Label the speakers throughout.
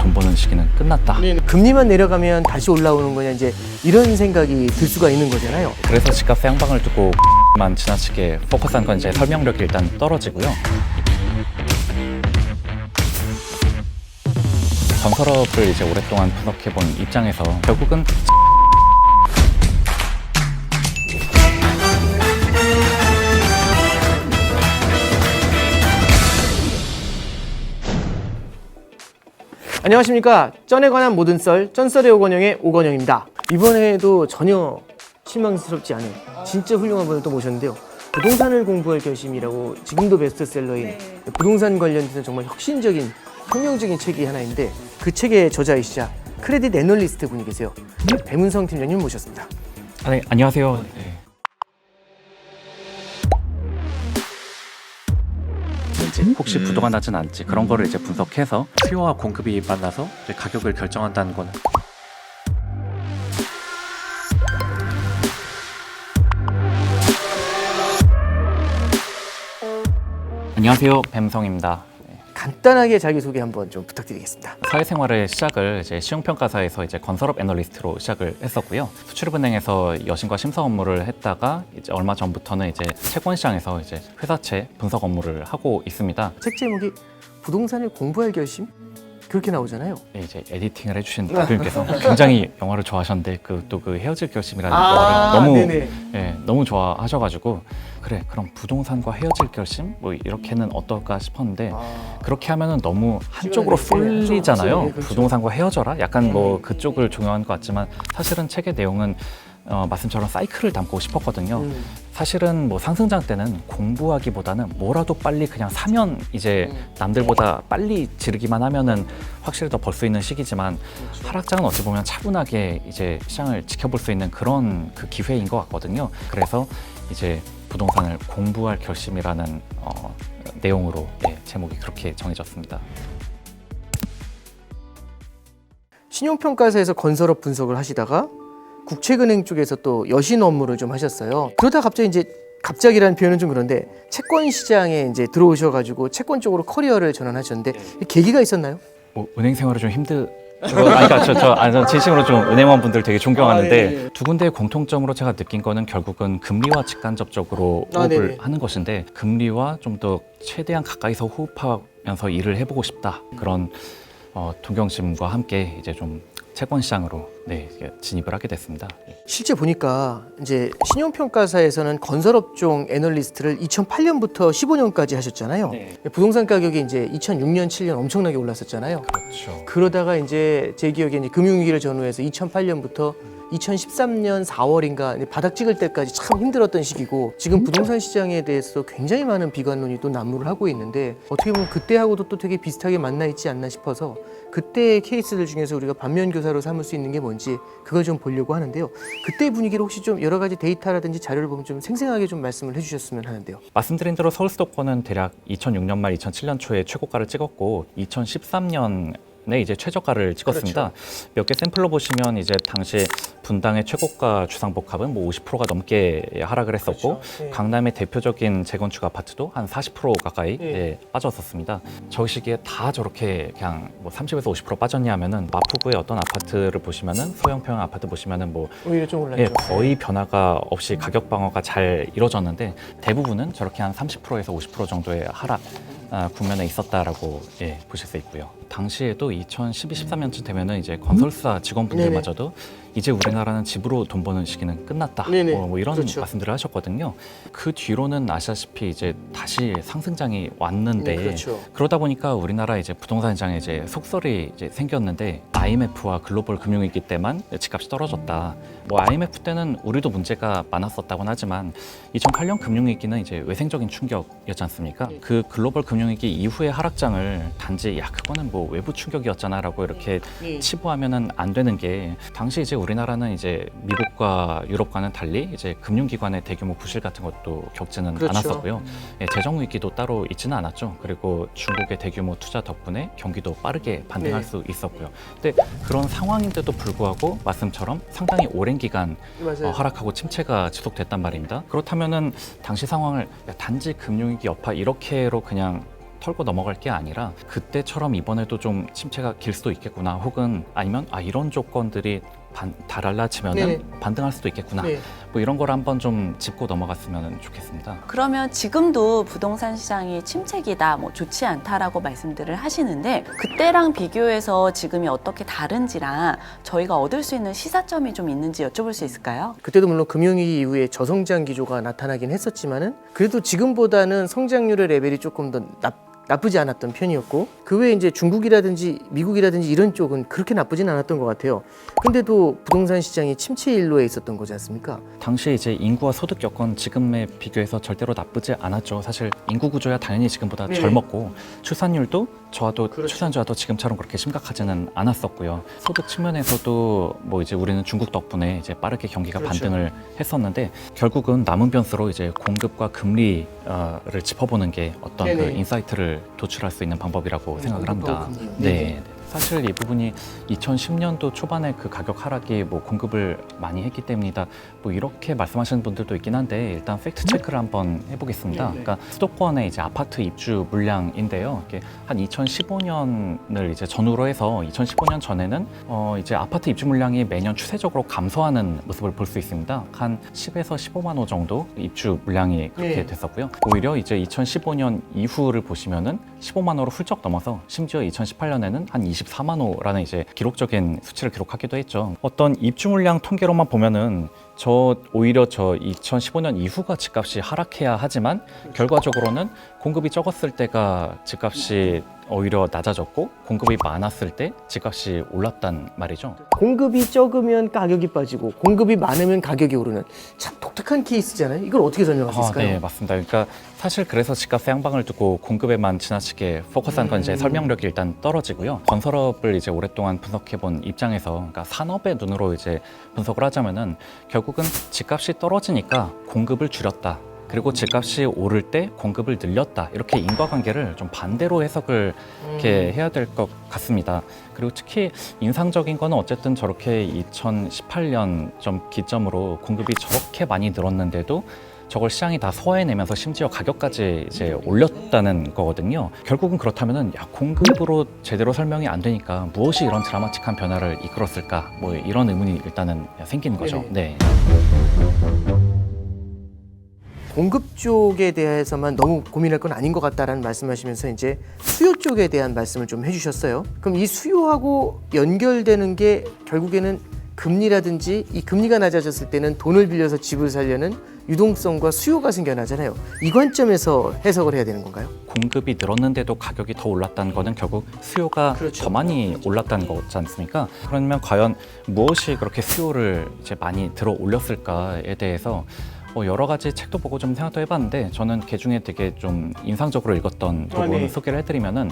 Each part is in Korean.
Speaker 1: 돈 버는 시기는 끝났다.
Speaker 2: 금리만 내려가면 다시 올라오는 거냐 이제 이런 생각이 들 수가 있는 거잖아요.
Speaker 1: 그래서 집값 양방을 두고 만 지나치게 포커스한 건 이제 설명력이 일단 떨어지고요. 건설업을 이제 오랫동안 분석해본 입장에서 결국은
Speaker 2: 안녕하십니까. 쩐에 관한 모든 썰, 쩐썰의 오건영의 오건영입니다. 이번에도 전혀 실망스럽지 않은 진짜 훌륭한 분을 또 모셨는데요. 부동산을 공부할 결심이라고 지금도 베스트셀러인 부동산 관련해서 정말 혁신적인 혁명적인 책이 하나인데 그 책의 저자이시자 크레딧 애널리스트 분이 계세요. 배문성 팀장님 모셨습니다.
Speaker 1: 네, 안녕하세요. 네. 혹시 부도가 나진 않지 그런 거를 이제 분석해서 수요와 공급이 만나서 이제 가격을 결정한다는 거는 안녕하세요, 뱀성입니다.
Speaker 2: 간단하게 자기소개 한번 좀 부탁드리겠습니다.
Speaker 1: 사회생활의 시작을 이제 시용평가사에서 이제 건설업 애널리스트로 시작을 했었고요. 수출입은행에서 여신과 심사 업무를 했다가 이제 얼마 전부터는 이제 채권시장에서 이제 회사채 분석 업무를 하고 있습니다.
Speaker 2: 책 제목이 부동산을 공부할 결심? 그렇게 나오잖아요.
Speaker 1: 네, 이제 에디팅을 해주신 대표님께서 굉장히 영화를 좋아하셨는데 그 헤어질 결심이라는 영화를 너무 너무 좋아하셔가지고 그래 그럼 부동산과 헤어질 결심 뭐 이렇게는 어떨까 싶었는데 그렇게 하면은 너무 한쪽으로 쏠리잖아요.
Speaker 2: 그렇죠.
Speaker 1: 부동산과 헤어져라 약간 뭐 그쪽을 중요한 것 같지만 사실은 책의 내용은 말씀처럼 사이클을 담고 싶었거든요. 사실은 뭐 상승장 때는 공부하기보다는 뭐라도 빨리 그냥 사면 이제 남들보다 빨리 지르기만 하면은 확실히 더 벌 수 있는 시기지만 하락장은 어찌 보면 차분하게 이제 시장을 지켜볼 수 있는 그런 그 기회인 것 같거든요. 그래서 이제 부동산을 공부할 결심이라는 내용으로 제목이 그렇게 정해졌습니다.
Speaker 2: 신용평가사에서 건설업 분석을 하시다가 국책은행 쪽에서 또 여신 업무를 좀 하셨어요. 그러다 갑자기라는 표현은 좀 그런데 채권 시장에 이제 들어오셔가지고 채권 쪽으로 커리어를 전환하셨는데 계기가 있었나요?
Speaker 1: 뭐 은행 생활이 좀 그러니까 저 진심으로 좀 은행원분들 되게 존경하는데 두 군데의 공통점으로 제가 느낀 거는 결국은 금리와 직간접적으로 호흡을 하는 것인데 금리와 좀 더 최대한 가까이서 호흡하면서 일을 해보고 싶다 그런 동경심과 함께 이제 좀 채권 시장으로 진입을 하게 됐습니다.
Speaker 2: 실제 보니까 이제 신용평가사에서는 건설업종 애널리스트를 2008년부터 15년까지 하셨잖아요. 부동산 가격이 이제 2006년, 7년 엄청나게 올랐었잖아요.
Speaker 1: 그렇죠.
Speaker 2: 그러다가 이제 제 기억에 이제 금융위기를 전후해서 2008년부터 2013년 4월인가 바닥 찍을 때까지 참 힘들었던 시기고 지금 부동산 시장에 대해서 굉장히 많은 비관론이 또 난무를 하고 있는데 어떻게 보면 그때하고도 또 되게 비슷하게 만나 있지 않나 싶어서 그때의 케이스들 중에서 우리가 반면교사로 삼을 수 있는 게 뭔지 그걸 좀 보려고 하는데요. 그때 분위기를 혹시 좀 여러 가지 데이터라든지 자료를 보면 좀 생생하게 좀 말씀을 해주셨으면 하는데요.
Speaker 1: 말씀드린 대로 서울 수도권은 대략 2006년 말 2007년 초에 최고가를 찍었고 2013년 이제 최저가를 찍었습니다.
Speaker 2: 그렇죠.
Speaker 1: 몇 개 샘플로 보시면 이제 당시 분당의 최고가 주상복합은 뭐 50% 가넘게 하락을 했었고
Speaker 2: 그렇죠.
Speaker 1: 강남의 대표적인 재건축 아파트도 한 40% 가까이 빠졌었습니다. 저 시기에 다 저렇게 그냥 뭐 30에서 50% 빠졌냐 하면은 마포구의 어떤 아파트를 보시면은 소형평형 아파트 보시면은 뭐
Speaker 2: 오히려 좀 올랐죠.
Speaker 1: 거의 변화가 없이 가격 방어가 잘 이루어졌는데 대부분은 저렇게 한 30%에서 50% 정도의 하락 국면에 있었다라고 보실 수 있고요. 당시에도 2012, 13년쯤 되면은 이제 건설사 직원분들마저도 이제 우리나라는 집으로 돈 버는 시기는 끝났다. 뭐 이런 말씀들을 하셨거든요. 그 뒤로는 아시다시피 이제 다시 상승장이 왔는데 그러다 보니까 우리나라 이제 부동산 시장에 이제 속설이 이제 생겼는데 IMF와 글로벌 금융위기 때만 집값이 떨어졌다. 뭐 IMF 때는 우리도 문제가 많았었다고는 하지만 2008년 금융위기는 이제 외생적인 충격이었지 않습니까? 그 글로벌 금융위기 이후의 하락장을 단지 그거는 뭐 외부 충격이었잖아라고 이렇게 치부하면은 안 되는 게 당시 이제 우리나라는 이제 미국과 유럽과는 달리 이제 금융기관의 대규모 부실 같은 것도 겪지는 않았었고요. 재정 위기도 따로 있지는 않았죠. 그리고 중국의 대규모 투자 덕분에 경기도 빠르게 반등할 수 있었고요. 근데 그런 상황인데도 불구하고 말씀처럼 상당히 오랜 기간 하락하고 침체가 지속됐단 말입니다. 그렇다면은 당시 상황을 단지 금융위기 여파 이렇게로 그냥 털고 넘어갈 게 아니라 그때처럼 이번에도 좀 침체가 길 수도 있겠구나, 혹은 아니면 이런 조건들이 달라지면은
Speaker 2: 네.
Speaker 1: 반등할 수도 있겠구나,
Speaker 2: 네.
Speaker 1: 뭐 이런 걸 한번 좀 짚고 넘어갔으면 좋겠습니다.
Speaker 3: 그러면 지금도 부동산 시장이 침체기다, 뭐 좋지 않다라고 말씀들을 하시는데 그때랑 비교해서 지금이 어떻게 다른지랑 저희가 얻을 수 있는 시사점이 좀 있는지 여쭤볼 수 있을까요?
Speaker 2: 그때도 물론 금융위기 이후에 저성장 기조가 나타나긴 했었지만은 그래도 지금보다는 성장률의 레벨이 조금 더 나쁘지 않았던 편이었고, 그 외에 이제 중국이라든지 미국이라든지 이런 쪽은 그렇게 나쁘진 않았던 것 같아요. 근데도 부동산 시장이 침체 일로에 있었던 거지 않습니까?
Speaker 1: 당시에 이제 인구와 소득 여건 지금에 비교해서 절대로 나쁘지 않았죠. 사실 인구 구조야 당연히 지금보다
Speaker 2: 네.
Speaker 1: 젊었고, 출산율도 저하도
Speaker 2: 그렇죠.
Speaker 1: 출산자도 지금처럼 그렇게 심각하지는 않았었고요. 소득 측면에서도 뭐 이제 우리는 중국 덕분에 이제 빠르게 경기가
Speaker 2: 그렇죠.
Speaker 1: 반등을 했었는데, 결국은 남은 변수로 이제 공급과 금리를 짚어보는 게 어떤 그
Speaker 2: 네네.
Speaker 1: 인사이트를 도출할 수 있는 방법이라고 생각을
Speaker 2: 공급과
Speaker 1: 합니다.
Speaker 2: 금리요.
Speaker 1: 네.
Speaker 2: 네네.
Speaker 1: 사실 이 부분이 2010년도 초반에 그 가격 하락이 뭐 공급을 많이 했기 때문이다, 뭐 이렇게 말씀하시는 분들도 있긴 한데, 일단 팩트 체크를 한번 해보겠습니다.
Speaker 2: 네네.
Speaker 1: 그러니까 수도권의 이제 아파트 입주 물량인데요. 이게 한 2015년을 이제 전후로 해서 2015년 전에는 이제 아파트 입주 물량이 매년 추세적으로 감소하는 모습을 볼 수 있습니다. 한 10에서 15만 호 정도 입주 물량이 그렇게
Speaker 2: 네.
Speaker 1: 됐었고요. 오히려 이제 2015년 이후를 보시면은 15만 호를 훌쩍 넘어서 심지어 2018년에는 한 24만 호라는 이제 기록적인 수치를 기록하기도 했죠. 어떤 입주 물량 통계로만 보면은 오히려 2015년 이후가 집값이 하락해야 하지만, 결과적으로는 공급이 적었을 때가 집값이 오히려 낮아졌고, 공급이 많았을 때 집값이 올랐단 말이죠.
Speaker 2: 공급이 적으면 가격이 빠지고 공급이 많으면 가격이 오르는 참 독특한 케이스잖아요. 이걸 어떻게 설명할 수 있을까요?
Speaker 1: 네, 맞습니다. 그러니까 사실 그래서 집값의 향방을 두고 공급에만 지나치게 포커스한 건 이제 설명력이 일단 떨어지고요. 건설업을 이제 오랫동안 분석해본 입장에서, 그러니까 산업의 눈으로 이제 분석을 하자면은 결국은 집값이 떨어지니까 공급을 줄였다, 그리고 집값이 오를 때 공급을 늘렸다, 이렇게 인과관계를 좀 반대로 해석을 이렇게 해야 될 것 같습니다. 그리고 특히 인상적인 거는 어쨌든 저렇게 2018년 좀 기점으로 공급이 저렇게 많이 늘었는데도 저걸 시장이 다 소화해내면서 심지어 가격까지 이제 올렸다는 거거든요. 결국은 그렇다면은 공급으로 제대로 설명이 안 되니까 무엇이 이런 드라마틱한 변화를 이끌었을까, 뭐 이런 의문이 일단은 생기는 거죠. 네.
Speaker 2: 공급 쪽에 대해서만 너무 고민할 건 아닌 것 같다라는 말씀하시면서 이제 수요 쪽에 대한 말씀을 좀 해주셨어요. 그럼 이 수요하고 연결되는 게 결국에는 금리라든지, 이 금리가 낮아졌을 때는 돈을 빌려서 집을 살려는 유동성과 수요가 생겨나잖아요. 이 관점에서 해석을 해야 되는 건가요?
Speaker 1: 공급이 늘었는데도 가격이 더 올랐다는 거는 결국 수요가
Speaker 2: 그렇죠.
Speaker 1: 더 많이 올랐다는 거지 않습니까? 그러면 과연 무엇이 그렇게 수요를 이제 많이 들어 올렸을까에 대해서 여러 가지 책도 보고 좀 생각도 해봤는데, 저는 그 중에 되게 좀 인상적으로 읽었던 부분
Speaker 2: 네.
Speaker 1: 소개를 해드리면은,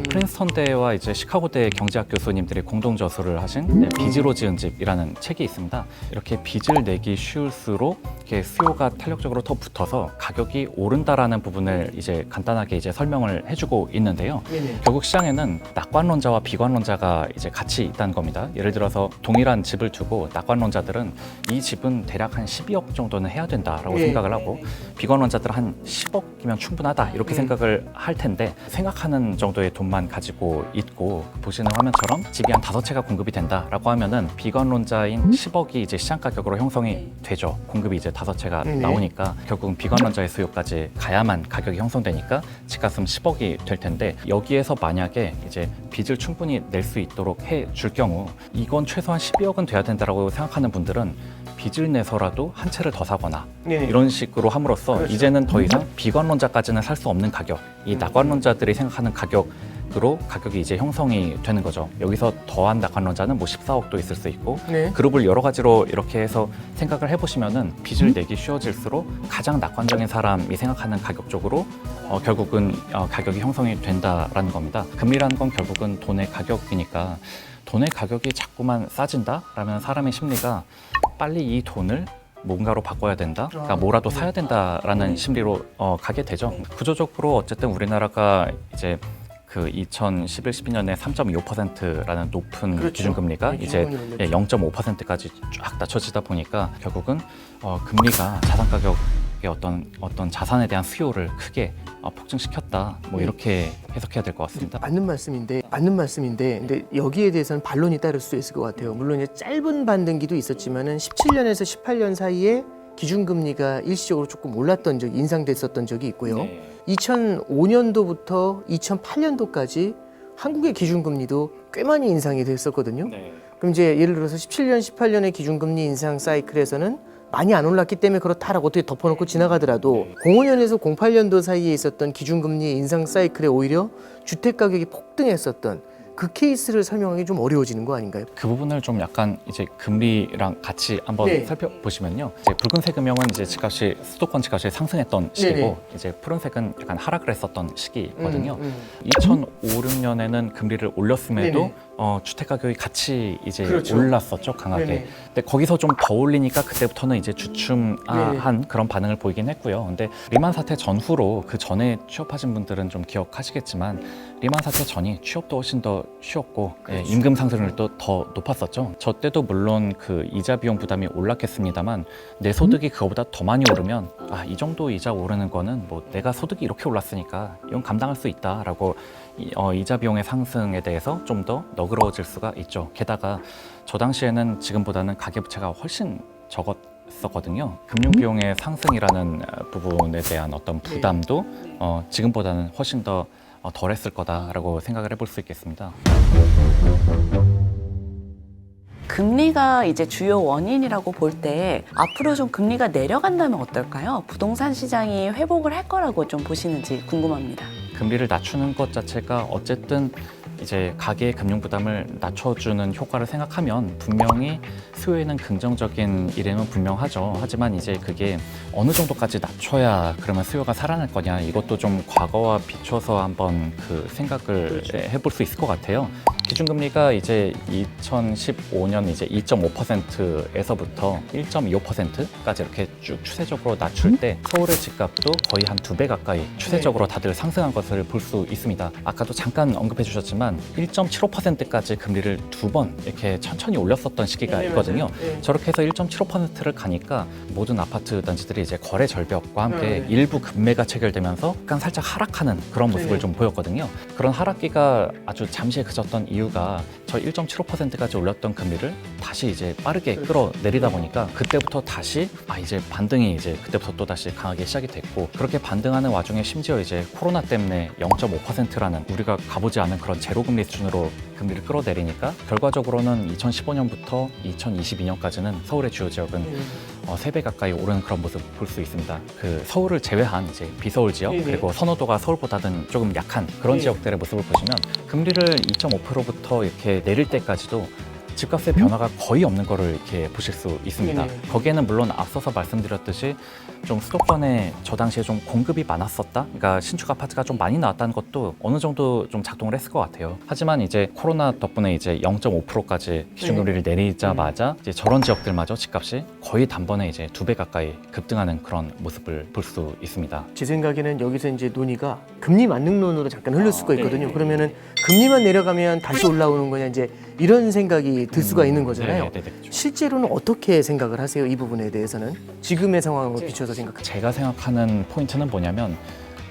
Speaker 1: 프린스턴대와 이제 시카고대 경제학 교수님들이 공동 저서를 하신 빚으로 지은 집이라는 책이 있습니다. 이렇게 빚을 내기 쉬울수록 이렇게 수요가 탄력적으로 더 붙어서 가격이 오른다라는 부분을 이제 간단하게 이제 설명을 해주고 있는데요.
Speaker 2: 네네.
Speaker 1: 결국 시장에는 낙관론자와 비관론자가 이제 같이 있다는 겁니다. 예를 들어서 동일한 집을 두고 낙관론자들은 이 집은 대략 한 12억 정도는 해야 된다라고
Speaker 2: 네.
Speaker 1: 생각을 하고, 비관론자들은 한 10억이면 충분하다 이렇게 생각을 할 텐데, 생각하는 정도의 돈만 가지고 있고, 보시는 화면처럼 집이 한 5채가 공급이 된다라고 하면은 비관론자인 10억이 이제 시장 가격으로 형성이 되죠. 공급이 이제 5채가
Speaker 2: 네네.
Speaker 1: 나오니까 결국은 비관론자의 수요까지 가야만 가격이 형성되니까 집값은 10억이 될 텐데, 여기에서 만약에 이제 빚을 충분히 낼 수 있도록 해 줄 경우 이건 최소한 12억은 돼야 된다라고 생각하는 분들은 빚을 내서라도 한 채를 더 사거나
Speaker 2: 네.
Speaker 1: 이런 식으로 함으로써
Speaker 2: 그렇죠.
Speaker 1: 이제는 더 이상 비관론자까지는 살 수 없는 가격, 이 낙관론자들이 생각하는 가격으로 가격이 이제 형성이 되는 거죠. 여기서 더한 낙관론자는 뭐 14억도 있을 수 있고,
Speaker 2: 네.
Speaker 1: 그룹을 여러 가지로 이렇게 해서 생각을 해보시면은 빚을 내기 쉬워질수록 가장 낙관적인 사람이 생각하는 가격 쪽으로 결국은 가격이 형성이 된다라는 겁니다. 금리라는 건 결국은 돈의 가격이니까, 돈의 가격이 자꾸만 싸진다라면 사람의 심리가 빨리 이 돈을 뭔가로 바꿔야 된다, 그러니까 뭐라도 사야 된다라는 심리로 가게 되죠. 구조적으로 어쨌든 우리나라가 이제 그 2011, 12년에 3.25%라는 높은
Speaker 2: 그렇죠.
Speaker 1: 기준금리가
Speaker 2: 네,
Speaker 1: 이제
Speaker 2: 기준금리 올렸죠.
Speaker 1: 0.5%까지 쫙 낮춰지다 보니까 결국은 금리가 자산 가격 지역의 어떤 자산에 대한 수요를 크게 폭증시켰다. 뭐 이렇게 해석해야 될 것 같습니다.
Speaker 2: 맞는 말씀인데, 근데 여기에 대해서는 반론이 따를 수 있을 것 같아요. 물론 이제 짧은 반등기도 있었지만은 17년에서 18년 사이에 기준금리가 일시적으로 조금 올랐던 적이 인상됐었던 적이 있고요. 2005년도부터 2008년도까지 한국의 기준금리도 꽤 많이 인상이 됐었거든요. 그럼 이제 예를 들어서 17년, 18년의 기준금리 인상 사이클에서는 많이 안 올랐기 때문에 그렇다라고 어떻게 덮어놓고 지나가더라도 05년에서 08년도 사이에 있었던 기준금리 인상 사이클에 오히려 주택가격이 폭등했었던 그 케이스를 설명하기 좀 어려워지는 거 아닌가요?
Speaker 1: 그 부분을 좀 약간 이제 금리랑 같이 한번
Speaker 2: 네.
Speaker 1: 살펴보시면요. 이제 붉은색 음영은 이제 집값이 수도권 집값이 상승했던 시기고
Speaker 2: 네네.
Speaker 1: 이제 푸른색은 약간 하락을 했었던 시기거든요. 2005, 6년에는 금리를 올렸음에도
Speaker 2: 네네.
Speaker 1: 주택 가격이 같이 이제
Speaker 2: 그렇죠.
Speaker 1: 올랐었죠, 강하게.
Speaker 2: 네네.
Speaker 1: 근데 거기서 좀 더 올리니까 그때부터는 이제 주춤한 그런 반응을 보이긴 했고요. 근데 리만 사태 전후로 그 전에 취업하신 분들은 좀 기억하시겠지만 리만 사태 전이 취업도 훨씬 더 쉬웠고
Speaker 2: 그렇죠.
Speaker 1: 임금 상승률도 더 높았었죠. 저 때도 물론 그 이자 비용 부담이 올랐겠습니다만 내 소득이 그거보다 더 많이 오르면 이 정도 이자 오르는 거는 뭐 내가 소득이 이렇게 올랐으니까 이건 감당할 수 있다라고 이자 비용의 상승에 대해서 좀 더 너그러워질 수가 있죠. 게다가 저 당시에는 지금보다는 가계부채가 훨씬 적었었거든요. 금융비용의 상승이라는 부분에 대한 어떤 부담도 지금보다는 훨씬 더 덜했을 거다라고 생각을 해볼 수 있겠습니다.
Speaker 3: 금리가 이제 주요 원인이라고 볼 때 앞으로 좀 금리가 내려간다면 어떨까요? 부동산 시장이 회복을 할 거라고 좀 보시는지 궁금합니다.
Speaker 1: 금리를 낮추는 것 자체가 어쨌든 이제 가계의 금융 부담을 낮춰주는 효과를 생각하면 분명히 수요에는 긍정적인 일임은 분명하죠. 하지만 이제 그게 어느 정도까지 낮춰야 그러면 수요가 살아날 거냐, 이것도 좀 과거와 비춰서 한번 그 생각을 해볼 수 있을 것 같아요. 기준금리가 이제 2015년 이제 2.5%에서부터 1.25%까지 이렇게 쭉 추세적으로 낮출 때 서울의 집값도 거의 한 2배 가까이 추세적으로 다들 상승한 것을 볼 수 있습니다. 아까도 잠깐 언급해 주셨지만 1.75%까지 금리를 2번 이렇게 천천히 올렸었던 시기가 있거든요. 저렇게 해서 1.75%를 가니까 모든 아파트 단지들이 이제 거래 절벽과 함께 일부 급매가 체결되면서 약간 살짝 하락하는 그런 모습을 좀 보였거든요. 그런 하락기가 아주 잠시에 그쳤던 이유가 저 1.75%까지 올렸던 금리를 다시 이제 빠르게 끌어내리다 보니까 그때부터 다시 이제 반등이 이제 그때부터 또 다시 강하게 시작이 됐고, 그렇게 반등하는 와중에 심지어 이제 코로나 때문에 0.5%라는 우리가 가보지 않은 그런 제로금리 수준으로 금리를 끌어내리니까 결과적으로는 2015년부터 2022년까지는 서울의 주요 지역은 3배 가까이 오르는 그런 모습 볼 수 있습니다. 그 서울을 제외한 이제 비서울 지역 그리고 선호도가 서울보다는 조금 약한 그런 지역들의 모습을 보시면 금리를 2.5%부터 이렇게 내릴 때까지도 집값의 변화가 거의 없는 거를 이렇게 보실 수 있습니다. 거기에는 물론 앞서서 말씀드렸듯이 좀 수도권에 저 당시에 좀 공급이 많았었다, 그러니까 신축 아파트가 좀 많이 나왔다는 것도 어느 정도 좀 작동을 했을 것 같아요. 하지만 이제 코로나 덕분에 이제 0.5%까지 기준금리를 내리자마자 이제 저런 지역들마저 집값이 거의 단번에 이제 2배 가까이 급등하는 그런 모습을 볼 수 있습니다.
Speaker 2: 제 생각에는 여기서 이제 논의가 금리 만능론으로 잠깐 흐를 수가 있거든요. 그러면은 금리만 내려가면 다시 올라오는 거냐, 이제 이런 생각이 들 수가 있는 거잖아요. 실제로는 어떻게 생각을 하세요? 이 부분에 대해서는 지금의 상황으로 비춰서 생각하세요.
Speaker 1: 제가 생각하는 포인트는 뭐냐면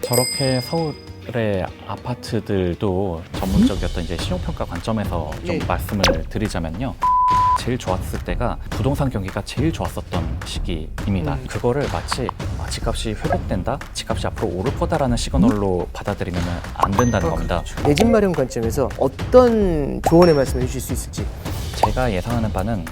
Speaker 1: 저렇게 서울의 아파트들도 전문적이었던 이제 신용평가 관점에서 좀 말씀을 드리자면요. 제일 좋았을 때가 부동산 경기가 제일 좋았었던 시기입니다. 그거를 마치 집값이 회복된다, 집값이 앞으로 오를 거다라는 시그널로 받아들이면 안 된다는 겁니다.
Speaker 2: 내 집 마련 관점에서 어떤 조언의 말씀을 해주실 수 있을지.
Speaker 1: 제가 예상하는 바는